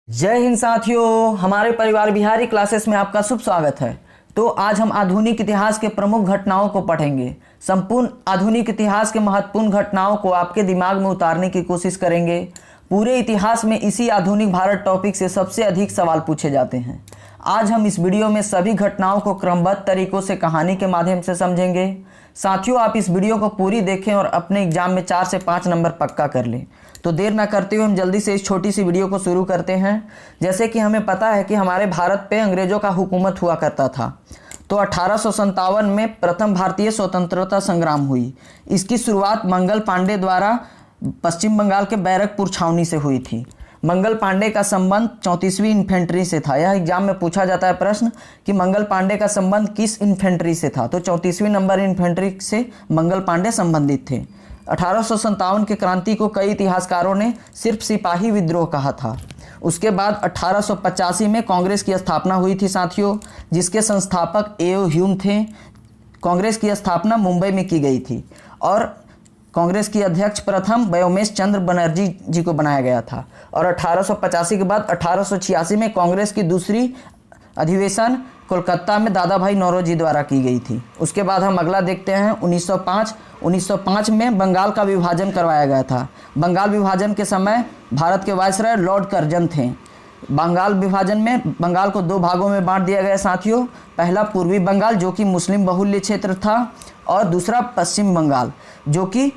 जय हिंद साथियों, हमारे परिवार बिहारी क्लासेस में आपका शुभ स्वागत है। तो आज हम आधुनिक इतिहास के प्रमुख घटनाओं को पढ़ेंगे। संपूर्ण आधुनिक इतिहास के महत्वपूर्ण घटनाओं को आपके दिमाग में उतारने की कोशिश करेंगे। पूरे इतिहास में इसी आधुनिक भारत टॉपिक से सबसे अधिक सवाल पूछे जाते हैं। आज हम इस वीडियो में सभी घटनाओं को क्रमबद्ध तरीकों से कहानी के माध्यम से समझेंगे। साथियों, आप इस वीडियो को पूरी देखें और अपने एग्जाम में 4 से 5 नंबर पक्का कर लें। तो देर ना करते हुए हम जल्दी से इस छोटी सी वीडियो को शुरू करते हैं। जैसे कि हमें पता है कि हमारे भारत पे अंग्रेजों का हुकूमत हुआ करता था। तो 1857 में प्रथम भारतीय स्वतंत्रता संग्राम हुई। इसकी शुरुआत मंगल पांडे द्वारा पश्चिम बंगाल के बैरकपुर छावनी से हुई थी। मंगल पांडे का संबंध 34वीं इन्फेंट्री से था। यह एग्जाम में पूछा जाता है प्रश्न कि मंगल पांडे का संबंध किस इन्फेंट्री से था। तो 34वीं नंबर इन्फेंट्री से मंगल पांडे संबंधित थे। 1857 के क्रांति को कई इतिहासकारों ने सिर्फ सिपाही विद्रोह कहा था। उसके बाद 1885 में कांग्रेस की स्थापना हुई थी साथियों, जिसके संस्थापक ए.ओ. ह्यूम थे। कांग्रेस की स्थापना मुंबई में की गई थी और कांग्रेस की अध्यक्ष प्रथम व्योमेश चंद्र बनर्जी जी को बनाया गया था। और 1885 के बाद 1886 में कांग्रेस की दूसरी अधिवेशन कोलकाता में दादा भाई नौरोजी द्वारा की गई थी। उसके बाद हम अगला देखते हैं 1905 में बंगाल का विभाजन करवाया गया था। बंगाल विभाजन के समय भारत के वायसराय लॉर्ड कर्जन थे। बंगाल विभाजन में बंगाल को 2 भागों में बांट दिया गया साथियों। पहला पूर्वी बंगाल जो कि मुस्लिम बहुल्य क्षेत्र था और दूसरा पश्चिम बंगाल जो कि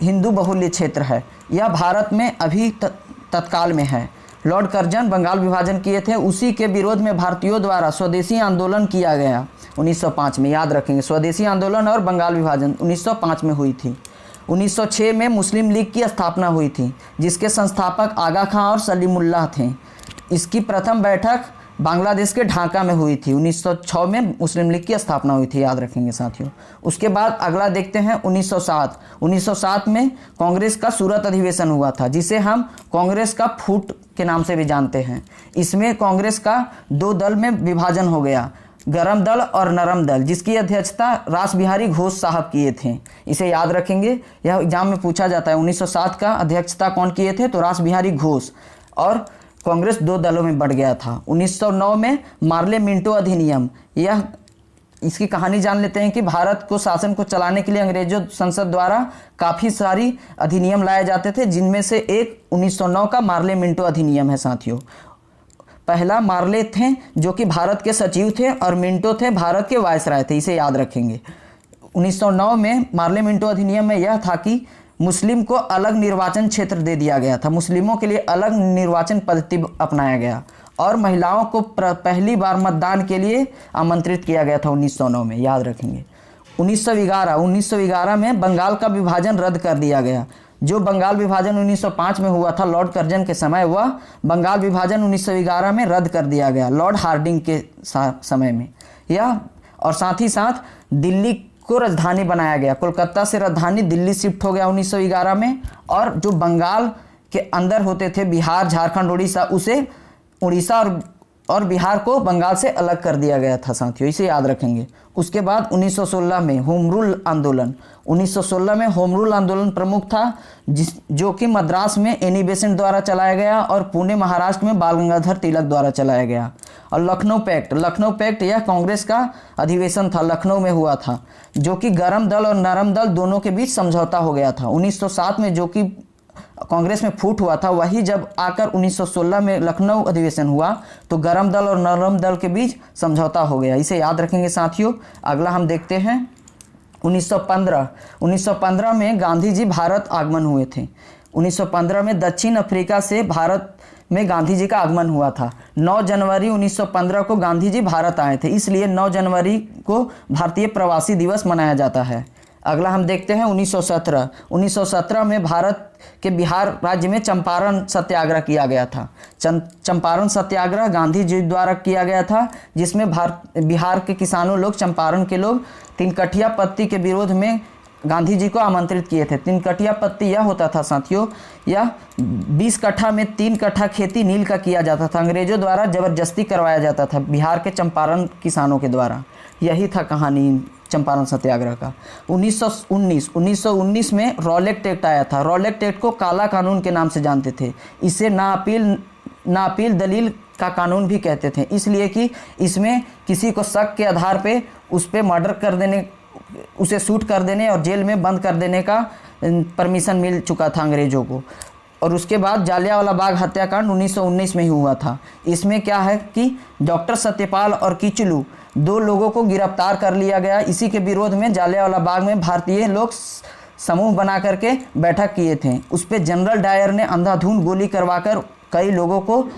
हिंदू बहुल्य क्षेत्र है। यह भारत में अभी तत्काल में है। लॉर्ड कर्जन बंगाल विभाजन किए थे। उसी के विरोध में भारतीयों द्वारा स्वदेशी आंदोलन किया गया 1905 में। याद रखेंगे, स्वदेशी आंदोलन और बंगाल विभाजन 1905 में हुई थी। 1906 में मुस्लिम लीग की स्थापना हुई थी, जिसके संस्थापक आगा खां और सलीमुल्लाह थे। इसकी प्रथम बैठक बांग्लादेश के ढाका में हुई थी। 1906 में मुस्लिम लीग की स्थापना हुई थी, याद रखेंगे साथियों। उसके बाद अगला देखते हैं 1907 में कांग्रेस का सूरत अधिवेशन हुआ था, जिसे हम कांग्रेस का फूट के नाम से भी जानते हैं। इसमें कांग्रेस का 2 दल में विभाजन हो गया, गरम दल और नरम दल, जिसकी अध्यक्षता रास बिहारी घोष साहब किए थे। इसे याद रखेंगे, यह एग्जाम में पूछा जाता है। 1907 का अध्यक्षता कौन किए थे? तो रास बिहारी घोष। और कांग्रेस 2 दलों में बढ़ गया था। 1909 में मार्ले मिंटो अधिनियम, यह इसकी कहानी जान लेते हैं कि भारत को शासन को चलाने के लिए अंग्रेजों संसद द्वारा काफ़ी सारी अधिनियम लाए जाते थे, जिनमें से एक 1909 का मार्ले मिंटो अधिनियम है साथियों। पहला मार्ले थे जो कि भारत के सचिव थे और मिंटो थे भारत के वायसराय थे। इसे याद रखेंगे। 1909 में मार्ले मिंटो अधिनियम में यह था कि मुस्लिम को अलग निर्वाचन क्षेत्र दे दिया गया था। मुस्लिमों के लिए अलग निर्वाचन पद्धति अपनाया गया और महिलाओं को पहली बार मतदान के लिए आमंत्रित किया गया था 1909 में। याद रखेंगे। 1911 में बंगाल का विभाजन रद्द कर दिया गया। जो बंगाल विभाजन 1905 में हुआ था लॉर्ड कर्जन के समय, वह बंगाल विभाजन 1911 में रद्द कर दिया गया लॉर्ड हार्डिंग के समय में। यह और साथ ही साथ दिल्ली को राजधानी बनाया गया। कोलकाता से राजधानी दिल्ली शिफ्ट हो गया 1911 में। और जो बंगाल के अंदर होते थे बिहार, झारखंड, उड़ीसा, उसे उड़ीसा और बिहार को बंगाल से अलग कर दिया गया था साथियों। इसे याद रखेंगे। उसके बाद 1916 में होम रूल आंदोलन। 1916 में होम रूल आंदोलन प्रमुख था, जो कि मद्रास में एनी बेसेंट द्वारा चलाया गया और पुणे महाराष्ट्र में बाल गंगाधर तिलक द्वारा चलाया गया। और लखनऊ पैक्ट यह कांग्रेस का अधिवेशन था, लखनऊ में हुआ था, जो कि गरम दल और नरम दल दोनों के बीच समझौता हो गया था। 1907 में जो कि कांग्रेस में फूट हुआ था, वही जब आकर 1916 में लखनऊ अधिवेशन हुआ तो गरम दल और नरम दल के बीच समझौता हो गया। इसे याद रखेंगे साथियों। अगला हम देखते हैं 1915 में गांधी जी भारत आगमन हुए थे। 1915 में दक्षिण अफ्रीका से भारत में गांधी जी का आगमन हुआ था। 9 जनवरी 1915 को गांधी जी भारत आए थे, इसलिए 9 जनवरी को भारतीय प्रवासी दिवस मनाया जाता है। अगला हम देखते हैं 1917 में भारत के बिहार राज्य में चंपारण सत्याग्रह किया गया था। चंपारण सत्याग्रह गांधी जी द्वारा किया गया था, जिसमें बिहार के किसानों लोग, चंपारण के लोग 3 कठिया पत्ती के विरोध में गांधी जी को आमंत्रित किए थे। 3 कठिया पत्ती यह होता था साथियों, यह 20 कट्ठा में 3 कट्ठा खेती नील का किया जाता था। अंग्रेजों द्वारा जबरदस्ती करवाया जाता था बिहार के चंपारण किसानों के द्वारा। यही था कहानी चंपारण सत्याग्रह का। 1919 में रॉलेट एक्ट आया था। रॉलेट एक्ट को काला कानून के नाम से जानते थे। इसे ना अपील नापील दलील का कानून भी कहते थे, इसलिए कि इसमें किसी को शक के आधार पे उस पर मर्डर कर देने, उसे शूट कर देने और जेल में बंद कर देने का परमिशन मिल चुका था अंग्रेज़ों को। और उसके बाद जालियांवाला बाग हत्याकांड 1919 में ही हुआ था। इसमें क्या है कि डॉक्टर सत्यपाल और किचलू 2 लोगों को गिरफ्तार कर लिया गया। इसी के विरोध में जालियांवाला बाग में भारतीय लोग समूह बना करके बैठक किए थे। उस पर जनरल डायर ने अंधाधुंध गोली करवाकर कई लोगों को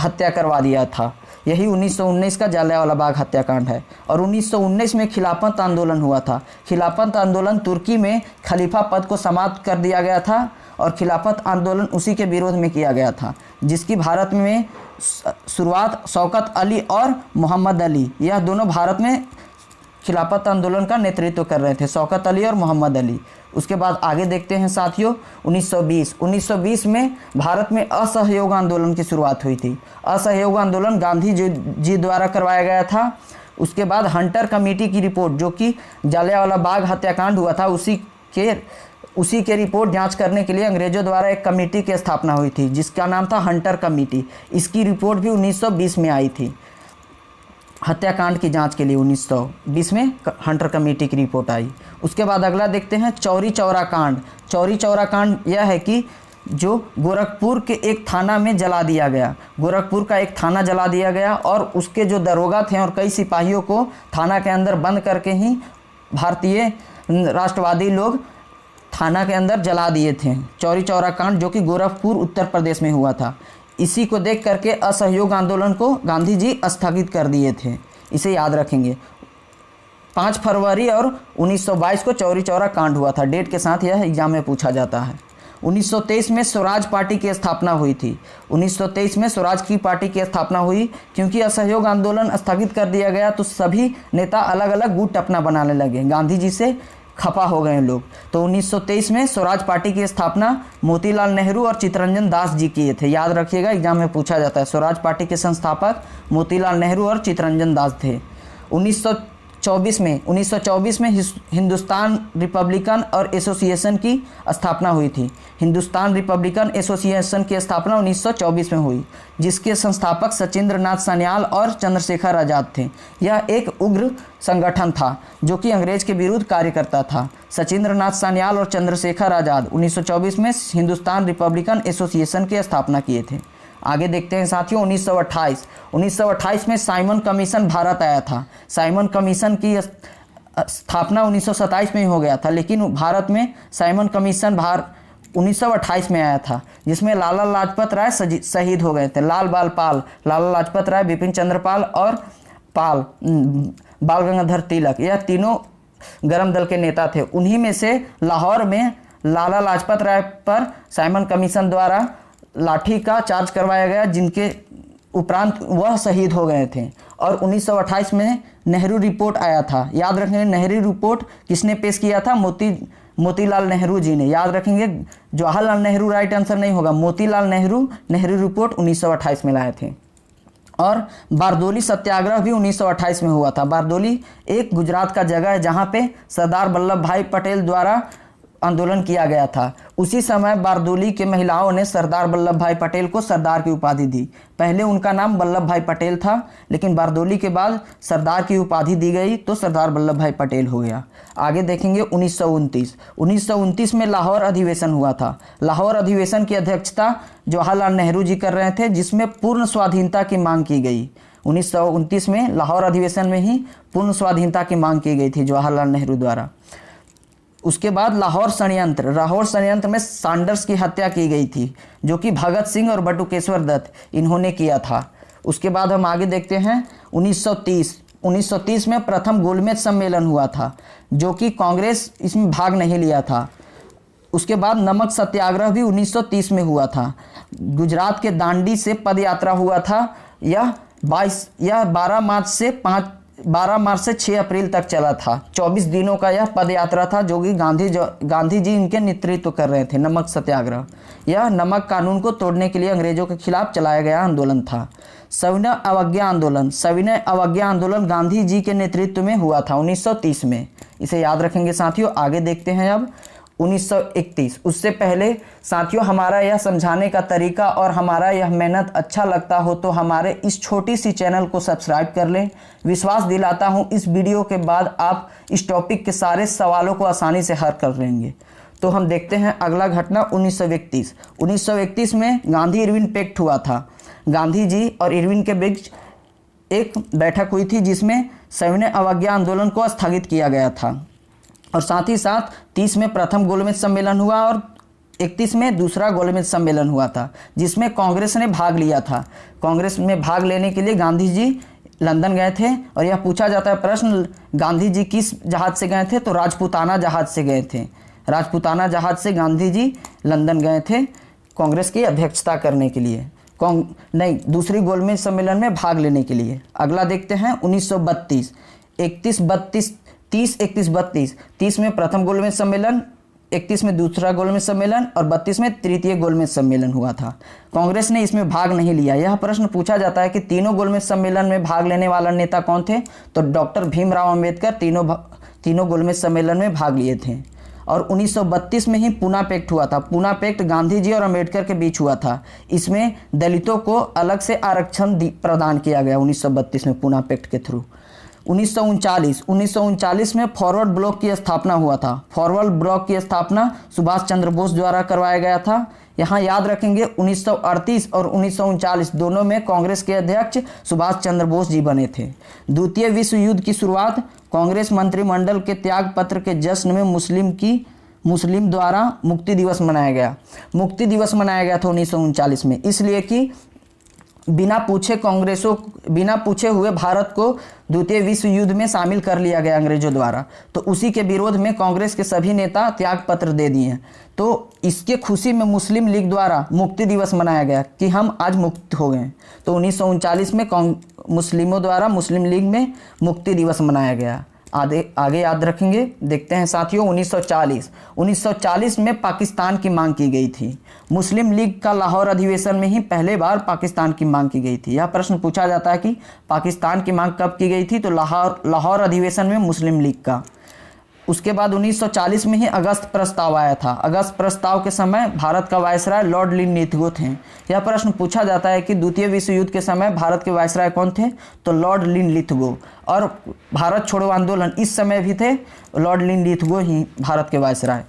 हत्या करवा दिया था। यही 1919 का जालियांवाला बाग हत्याकांड है। और 1919 में खिलाफत आंदोलन हुआ था। खिलाफत आंदोलन तुर्की में खलीफा पद को समाप्त कर दिया गया था और खिलाफत आंदोलन उसी के विरोध में किया गया था, जिसकी भारत में शुरुआत शौकत अली और मोहम्मद अली, यह दोनों भारत में खिलाफत आंदोलन का नेतृत्व कर रहे थे, शौकत अली और मोहम्मद अली। उसके बाद आगे देखते हैं साथियों 1920 में भारत में असहयोग आंदोलन की शुरुआत हुई थी। असहयोग आंदोलन गांधी जी द्वारा करवाया गया था। उसके बाद हंटर कमेटी की रिपोर्ट, जो कि जालियांवाला बाग हत्याकांड हुआ था, उसी के रिपोर्ट जांच करने के लिए अंग्रेजों द्वारा एक कमेटी की स्थापना हुई थी, जिसका नाम था हंटर कमेटी। इसकी रिपोर्ट भी 1920 में आई थी। हत्याकांड की जांच के लिए 1920 में हंटर कमेटी की रिपोर्ट आई। उसके बाद अगला देखते हैं चौरी चौरा कांड। चौरी चौरा कांड यह है कि जो गोरखपुर के एक थाना में जला दिया गया। गोरखपुर का एक थाना जला दिया गया और उसके जो दरोगा थे और कई सिपाहियों को थाना के अंदर बंद करके ही भारतीय राष्ट्रवादी लोग थाना के अंदर जला दिए थे। चौरी चौरा कांड जो कि गोरखपुर उत्तर प्रदेश में हुआ था। इसी को देख करके असहयोग आंदोलन को गांधी जी स्थगित कर दिए थे। इसे याद रखेंगे। 5 फरवरी और 1922 को चौरी चौरा कांड हुआ था। डेट के साथ यह एग्जाम में पूछा जाता है। 1923 में स्वराज पार्टी की स्थापना हुई थी। 1923 में स्वराज की पार्टी की स्थापना हुई। क्योंकि असहयोग आंदोलन स्थगित कर दिया गया तो सभी नेता अलग अलग गुट अपना बनाने लगे। गांधी जी से खफा हो गए लोग। तो 1923 में स्वराज पार्टी की स्थापना मोतीलाल नेहरू और चित्तरंजन दास जी किए थे। याद रखिएगा, एग्जाम में पूछा जाता है। स्वराज पार्टी के संस्थापक मोतीलाल नेहरू और चित्तरंजन दास थे। 1924 में हिंदुस्तान रिपब्लिकन और एसोसिएशन की स्थापना हुई थी। हिंदुस्तान रिपब्लिकन एसोसिएशन की स्थापना 1924 में हुई, जिसके संस्थापक सचिंद्र नाथ सान्याल और चंद्रशेखर आज़ाद थे। यह एक उग्र संगठन था जो कि अंग्रेज के विरुद्ध कार्य करता था। सचिंद्र नाथ सान्याल और चंद्रशेखर आज़ाद 1924 में हिंदुस्तान रिपब्लिकन एसोसिएशन की स्थापना किए थे। आगे देखते हैं साथियों 1928 में साइमन कमीशन भारत आया था। साइमन कमीशन की स्थापना 1927 में ही हो गया था, लेकिन भारत में साइमन कमीशन 1928 में आया था, जिसमें लाला लाजपत राय शहीद हो गए थे। लाला लाजपत राय, बिपिन चंद्र पाल और बाल गंगाधर तिलक, यह तीनों गरम दल के नेता थे। उन्हीं में से लाहौर में लाला लाजपत राय पर साइमन कमीशन द्वारा लाठी का चार्ज करवाया गया, जिनके उपरांत वह शहीद हो गए थे। और 1928 में नेहरू रिपोर्ट आया था। याद रखेंगे, नेहरू रिपोर्ट किसने पेश किया था? मोतीलाल नेहरू जी ने। याद रखेंगे, जवाहरलाल नेहरू राइट आंसर नहीं होगा। मोतीलाल नेहरू रिपोर्ट 1928 में लाए थे। और बारदोली सत्याग्रह भी 1928 में हुआ था। बारदोली एक गुजरात का जगह है जहाँ पे सरदार वल्लभ भाई पटेल द्वारा आंदोलन किया गया था। उसी समय बारदोली के महिलाओं ने सरदार वल्लभ भाई पटेल को सरदार की उपाधि दी। पहले उनका नाम वल्लभ भाई पटेल था, लेकिन बारदोली के बाद सरदार की उपाधि दी गई तो सरदार वल्लभ भाई पटेल हो गया। आगे देखेंगे 1929 में लाहौर अधिवेशन हुआ था। लाहौर अधिवेशन की अध्यक्षता जवाहरलाल नेहरू जी कर रहे थे, जिसमें पूर्ण स्वाधीनता की मांग की गई। 1929 में लाहौर अधिवेशन में ही पूर्ण स्वाधीनता की मांग की गई थी जवाहरलाल नेहरू द्वारा। उसके बाद लाहौर षड्यंत्र में सैंडर्स की हत्या की गई थी, जो कि भगत सिंह और बटुकेश्वर दत्त इन्होंने किया था। उसके बाद हम आगे देखते हैं 1930 में प्रथम गोलमेज सम्मेलन हुआ था, जो कि कांग्रेस इसमें भाग नहीं लिया था। उसके बाद नमक सत्याग्रह भी 1930 में हुआ था। गुजरात के दांडी से पद यात्रा हुआ था। यह 12 मार्च से 6 अप्रैल तक चला था। 24 दिनों का यह पद यात्रा था, जो कि गांधी जी इनके नेतृत्व कर रहे थे। नमक सत्याग्रह यह नमक कानून को तोड़ने के लिए अंग्रेजों के खिलाफ चलाया गया आंदोलन था। सविनय अवज्ञा आंदोलन गांधी जी के नेतृत्व में हुआ था 1930 में। इसे याद रखेंगे साथियों। आगे देखते हैं अब 1931। उससे पहले साथियों, हमारा यह समझाने का तरीका और हमारा यह मेहनत अच्छा लगता हो तो हमारे इस छोटी सी चैनल को सब्सक्राइब कर लें। विश्वास दिलाता हूँ इस वीडियो के बाद आप इस टॉपिक के सारे सवालों को आसानी से हल कर लेंगे। तो हम देखते हैं अगला घटना 1931। 1931 में गांधी इरविन पैक्ट हुआ था। गांधी जी और इरविन के बीच एक बैठक हुई थी जिसमें सविनय अवज्ञा आंदोलन को स्थगित किया गया था, और साथ ही साथ 30 में प्रथम गोलमेज सम्मेलन हुआ और 31 में दूसरा गोलमेज सम्मेलन हुआ था, जिसमें कांग्रेस ने भाग लिया था। कांग्रेस में भाग लेने के लिए गांधी जी लंदन गए थे, और यह पूछा जाता है प्रश्न, गांधी जी किस जहाज से गए थे? तो राजपूताना जहाज से गए थे। राजपूताना जहाज से गांधी जी लंदन गए थे कांग्रेस की अध्यक्षता करने के लिए, दूसरी गोलमेज सम्मेलन में भाग लेने के लिए। अगला देखते हैं 1932। 30 में प्रथम गोलमेज सम्मेलन, 31 में दूसरा गोलमेज सम्मेलन और 32 में तृतीय गोलमेज सम्मेलन हुआ था। कांग्रेस ने इसमें भाग नहीं लिया। यह प्रश्न पूछा जाता है कि तीनों गोलमेज सम्मेलन में भाग लेने वाला नेता कौन थे? तो डॉक्टर भीमराव अंबेडकर तीनों गोलमेज सम्मेलन में भाग लिए थे। और 1932 में ही पूना पैक्ट हुआ था। पूना पैक्ट गांधी जी और अंबेडकर के बीच हुआ था। इसमें दलितों को अलग से आरक्षण प्रदान किया गया 1932 में पूना पैक्ट के थ्रू। 1939 में फॉरवर्ड ब्लॉक की स्थापना हुआ था। फॉरवर्ड ब्लॉक की स्थापना सुभाष चंद्र बोस द्वारा करवाया गया था। यहाँ याद रखेंगे 1938 और 1939 दोनों में कांग्रेस के अध्यक्ष सुभाष चंद्र बोस जी बने थे। द्वितीय विश्व युद्ध की शुरुआत कांग्रेस मंत्रिमंडल के त्याग पत्र के जश्न में मुस्लिम द्वारा मुक्ति दिवस मनाया गया। मुक्ति दिवस मनाया गया था 1939 में, इसलिए कि बिना पूछे हुए भारत को द्वितीय विश्व युद्ध में शामिल कर लिया गया अंग्रेजों द्वारा। तो उसी के विरोध में कांग्रेस के सभी नेता त्याग पत्र दे दिए। तो इसके खुशी में मुस्लिम लीग द्वारा मुक्ति दिवस मनाया गया कि हम आज मुक्त हो गए। तो 1939 में मुस्लिमों द्वारा मुस्लिम लीग में मुक्ति दिवस मनाया गया। आगे याद रखेंगे। देखते हैं साथियों 1940 में पाकिस्तान की मांग की गई थी। मुस्लिम लीग का लाहौर अधिवेशन में ही पहले बार पाकिस्तान की मांग की गई थी। यह प्रश्न पूछा जाता है कि पाकिस्तान की मांग कब की गई थी? तो लाहौर अधिवेशन में मुस्लिम लीग का। उसके बाद 1940 में ही अगस्त प्रस्ताव आया था। अगस्त प्रस्ताव के समय भारत का वायसराय लॉर्ड लिनलिथगो थे। यह प्रश्न पूछा जाता है कि द्वितीय विश्व युद्ध के समय भारत के वायसराय कौन थे? तो लॉर्ड लिनलिथगो। और भारत छोड़ो आंदोलन इस समय भी थे, लॉर्ड लिनलिथगो ही भारत के वायसराय।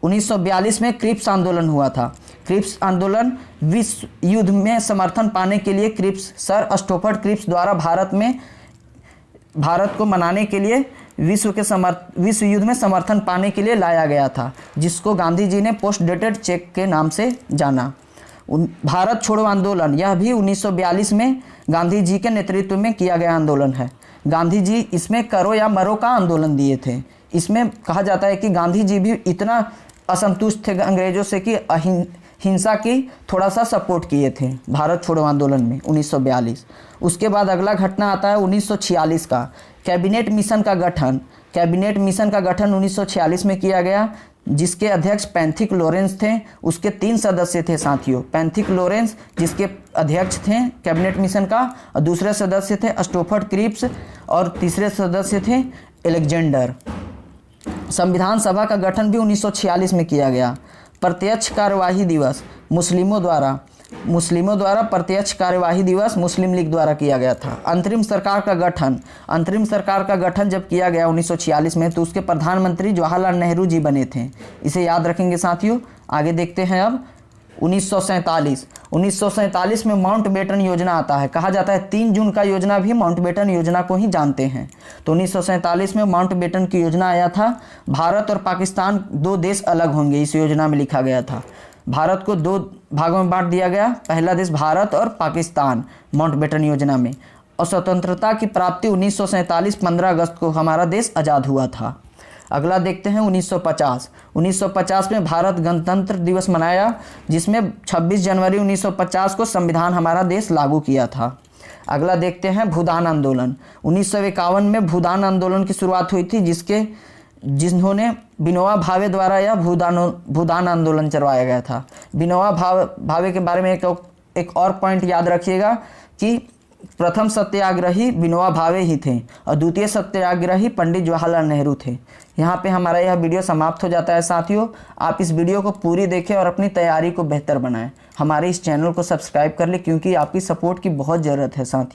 1942 में क्रिप्स आंदोलन हुआ था। क्रिप्स आंदोलन विश्व युद्ध में समर्थन पाने के लिए सर स्टोफर्ड क्रिप्स द्वारा भारत को मनाने के लिए विश्व युद्ध में समर्थन पाने के लिए लाया गया था, जिसको गांधी जी ने पोस्ट डेटेड चेक के नाम से जाना। भारत छोड़ो आंदोलन, यह भी 1942 में गांधी जी के नेतृत्व में किया गया आंदोलन है। गांधी जी इसमें करो या मरो का आंदोलन दिए थे। इसमें कहा जाता है कि गांधी जी भी इतना असंतुष्ट थे अंग्रेजों से कि हिंसा की थोड़ा सा सपोर्ट किए थे भारत छोड़ो आंदोलन में 1942। उसके बाद अगला घटना आता है 1946 का। कैबिनेट मिशन का गठन 1946 में किया गया, जिसके अध्यक्ष पैंथिक लॉरेंस थे। उसके 3 सदस्य थे साथियों। पैंथिक लॉरेंस जिसके अध्यक्ष थे कैबिनेट मिशन का, और दूसरे सदस्य थे स्टोफर्ड क्रिप्स, और तीसरे सदस्य थे अलेक्जेंडर। संविधान सभा का गठन भी 1946 में किया गया। प्रत्यक्ष कार्यवाही दिवस मुस्लिमों द्वारा प्रत्यक्ष कार्यवाही दिवस मुस्लिम लीग द्वारा किया गया था। अंतरिम सरकार का गठन जब किया गया 1946 में, तो उसके प्रधानमंत्री जवाहरलाल नेहरू जी बने थे। इसे याद रखेंगे साथियों। आगे देखते हैं अब 1947 में माउंटबेटन योजना आता है। कहा जाता है 3 जून का योजना भी माउंटबेटन योजना को ही जानते हैं। तो 1947 में माउंटबेटन की योजना आया था। भारत और पाकिस्तान 2 देश अलग होंगे, इस योजना में लिखा गया था। भारत को 2 भागों में बांट दिया गया। पहला देश भारत और पाकिस्तान माउंटबेटन योजना में। और स्वतंत्रता की प्राप्ति 1947 15 अगस्त को हमारा देश आज़ाद हुआ था। अगला देखते हैं 1950 में भारत गणतंत्र दिवस मनाया, जिसमें 26 जनवरी 1950 को संविधान हमारा देश लागू किया था। अगला देखते हैं भूदान आंदोलन। 1951 में भूदान आंदोलन की शुरुआत हुई थी, जिन्होंने विनोबा भावे द्वारा यह भूदान आंदोलन चलवाया गया था। विनोबा भावे के बारे में एक और पॉइंट याद रखिएगा कि प्रथम सत्याग्रही विनोबा भावे ही थे और द्वितीय सत्याग्रही पंडित जवाहरलाल नेहरू थे। यहाँ पे हमारा यह वीडियो समाप्त हो जाता है साथियों। आप इस वीडियो को पूरी देखें और अपनी तैयारी को बेहतर बनाएं। हमारे इस चैनल को सब्सक्राइब कर लें क्योंकि आपकी सपोर्ट की बहुत ज़रूरत है साथियों।